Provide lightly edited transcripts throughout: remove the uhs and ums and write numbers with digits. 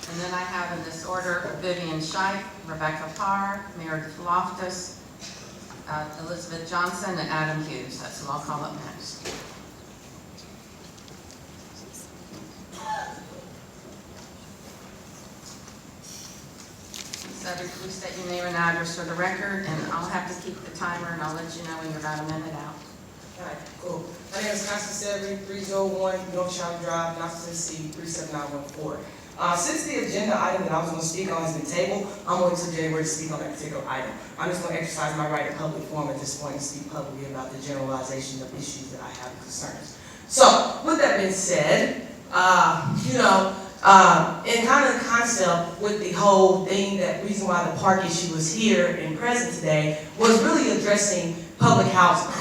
And then I have in this order Vivian Scheib, Rebecca Parr, Meredith Loftus, Elizabeth Johnson, and Adam Hughes. That's who I'll call up next. Cedric, please state your name and address for the record, and I'll have to keep the timer, and I'll let you know when you're about a minute out. All right, cool. My name is Constance, 301 North Charlotte Drive, Knoxville, Tennessee, 37914. Since the agenda item that I was going to speak on has been tabled, I'm going to January to speak on that particular item. I'm just going to exercise my right in public forum at this point and speak publicly about the generalization of issues that I have and concerns. So, with that being said, in kind of the concept with the whole thing, that reason why the park issue was here and present today was really addressing public housing.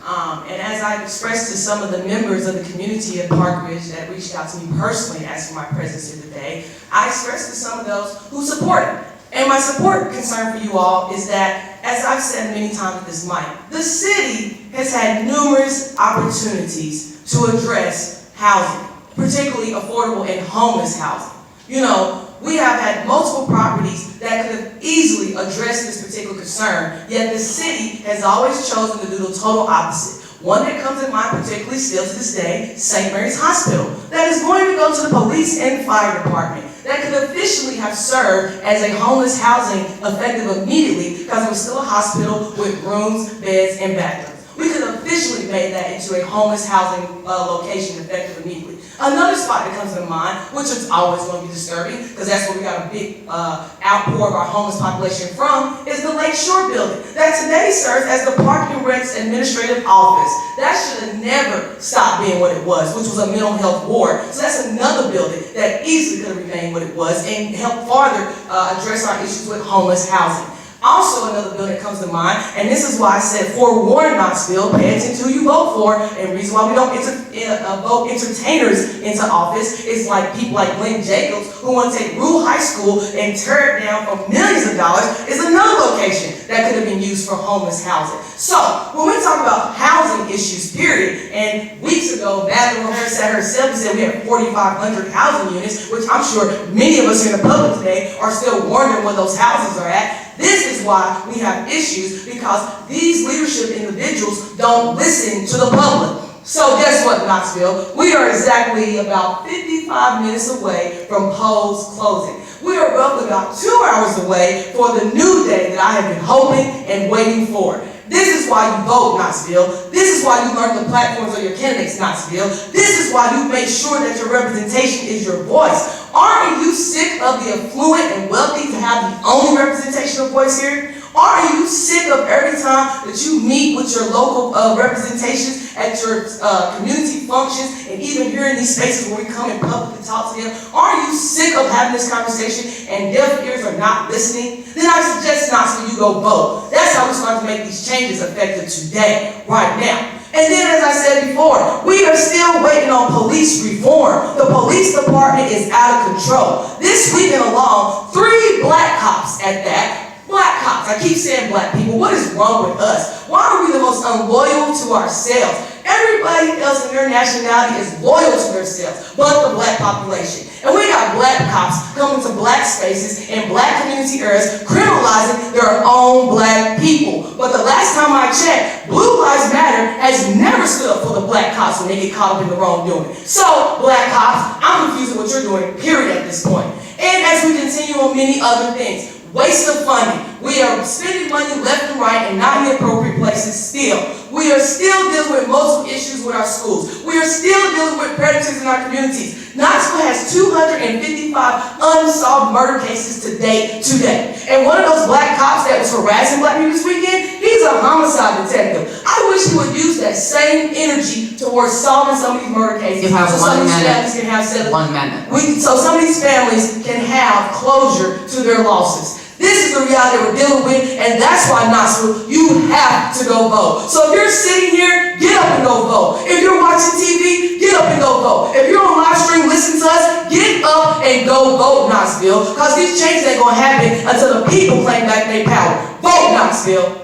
And as I expressed to some of the members of the community at Park Ridge that reached out to me personally asking for my presence here today, I expressed to some of those who support it. And my support concern for you all is that, as I've said many times at this mic, the city has had numerous opportunities to address housing, particularly affordable and homeless housing. We have had multiple properties that could have easily addressed this particular concern, yet the city has always chosen to do the total opposite. One that comes to mind particularly still to this day, St. Mary's Hospital, that is going to go to the police and fire department, that could officially have served as a homeless housing effective immediately because it was still a hospital with rooms, beds, and bathrooms. We could have officially made that into a homeless housing location effective immediately. Another spot that comes to mind, which is always going to be disturbing, because that's where we got a big outpour of our homeless population from, is the Lake Shore building that today serves as the Park and Rec's administrative office. That should have never stopped being what it was, which was a mental health ward. So that's another building that easily could have remained what it was and help farther address our issues with homeless housing. Also, another bill that comes to mind, and this is why I said forewarn Knoxville, pay attention to who you vote for, and the reason why we don't vote entertainers into office is like people like Glenn Jacobs, who want to take Rule High School and tear it down for millions of dollars, is another location that could have been used for homeless housing. So, when we talk about housing issues, period, and weeks ago, Madeleine Harris sat herself and said we have 4,500 housing units, which I'm sure many of us here in the public today are still wondering where those houses are at. This is why we have issues, because these leadership individuals don't listen to the public. So guess what, Knoxville? We are exactly about 55 minutes away from polls closing. We are roughly about 2 hours away for the new day that I have been hoping and waiting for. This is why you vote, Knoxville. This is why you learn the platforms of your candidates, Knoxville. This is why you make sure that your representation is your voice. Aren't you sick of the affluent and wealthy to have the only representation of voice here? Are you sick of every time that you meet with your local representations at your community functions and even here in these spaces where we come and publicly talk to them? Are you sick of having this conversation and deaf ears are not listening? Then I suggest Knoxville, you go vote. That's how we start to make these changes effective today, right now. And then, as I said before, we are still waiting on police reform. The police department is out of control. This weekend alone, 3 black cops at that. Black cops. I keep saying black people. What is wrong with us? Why are we the most unloyal to ourselves? Everybody else in their nationality is loyal to themselves, but the black population. And we got black cops coming to black spaces in black community areas, criminalizing their own black people. But the last time I checked, Blue Lives Matter has never stood up for the black cops when they get caught up in the wrongdoing. So, black cops, I'm confused with what you're doing, period, at this point. And as we continue on many other things, waste of funding. We are spending money left and right and not in the appropriate places still. We are still dealing with multiple issues with our schools. We are still dealing with predators in our communities. Knoxville has 255 unsolved murder cases to date today. And one of those black cops that was harassing black people this weekend, he's a homicide detective. I wish he would use that same energy towards solving some of these murder cases. You have so 1 minute. Can have 1 minute. So some of these families can have closure to their losses. This is the reality we're dealing with, and that's why, Knoxville, you have to go vote. So if you're sitting here, get up and go vote. If you're watching TV, get up and go vote. If you're on live stream, listen to us, get up and go vote, Knoxville, because these changes ain't going to happen until the people claim back their power. Vote, Knoxville.